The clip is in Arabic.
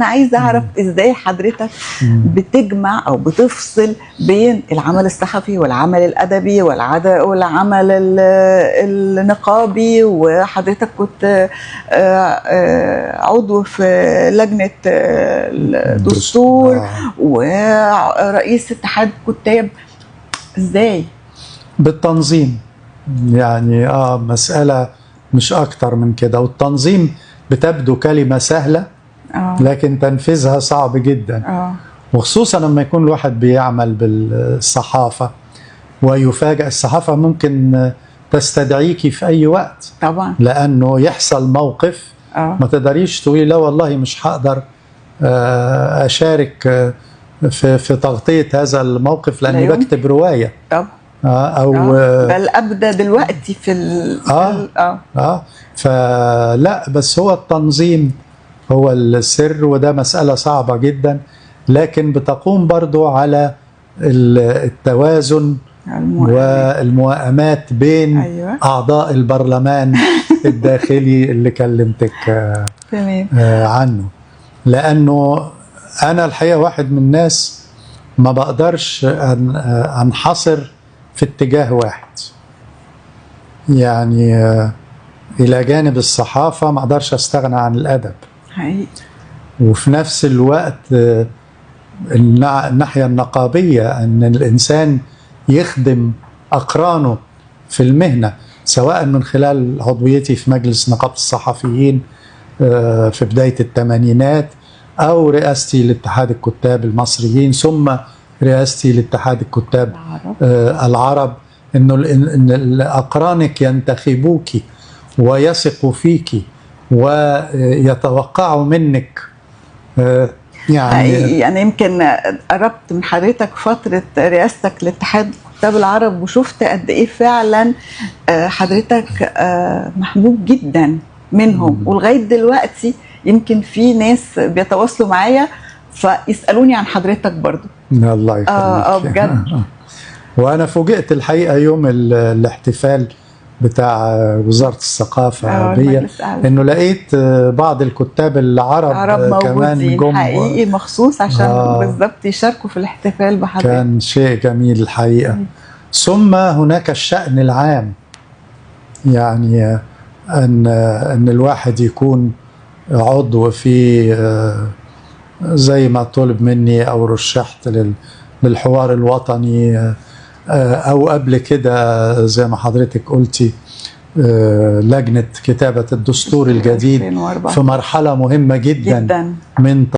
أنا عايزة أعرف إزاي حضرتك بتجمع أو بتفصل بين العمل الصحفي والعمل الأدبي والعمل النقابي، وحضرتك كنت عضو في لجنة الدستور ورئيس اتحاد كتاب. إزاي؟ بالتنظيم، يعني مسألة مش أكتر من كده. والتنظيم بتبدو كلمة سهلة لكن تنفيذها صعب جدا، وخصوصا لما يكون الواحد بيعمل بالصحافة ويفاجأ. الصحافة ممكن تستدعيكي في أي وقت طبعا، لأنه يحصل موقف ما تقدريش تقولي لا والله مش هقدر أشارك في تغطية هذا الموقف لأني بكتب رواية طبعا أو بل أبدأ دلوقتي في فلا، بس هو التنظيم هو السر، وده مسألة صعبة جدا، لكن بتقوم برضو على التوازن والموائمات بين أعضاء البرلمان الداخلي اللي كلمتك عنه. لأنه أنا الحقيقة واحد من الناس ما بقدرش أنحصر في اتجاه واحد، يعني إلى جانب الصحافة ما أقدرش أستغنى عن الأدب حقيقي. وفي نفس الوقت الناحية النقابية، أن الإنسان يخدم أقرانه في المهنة، سواء من خلال عضويتي في مجلس نقابة الصحفيين في بداية الثمانينات، أو رئاستي لاتحاد الكتاب المصريين، ثم رئاستي لاتحاد الكتاب العرب. إن أقرانك ينتخبوك ويثقوا فيك ويتوقعوا منك. يعني يمكن قربت من حضرتك فترة رئاستك لاتحاد الكتاب العرب وشفت قد ايه فعلا حضرتك محبوب جدا منهم، ولغاية دلوقتي يمكن في ناس بيتواصلوا معايا فيسألوني عن حضرتك برضو. الله يخليك. بجد. وانا فوجئت الحقيقة يوم الاحتفال بتاع وزارة الثقافة بيا انه لقيت بعض الكتاب العرب كمان جم حقيقي مخصوص عشان بالضبط يشاركوا في الاحتفال بحضرتك. كان شيء جميل الحقيقة. ثم هناك الشأن العام، يعني ان الواحد يكون عضو في زي ما طلب مني او رشحت للحوار الوطني، أو قبل كده زي ما حضرتك قلتي لجنة كتابة الدستور الجديد في مرحلة مهمة جدا من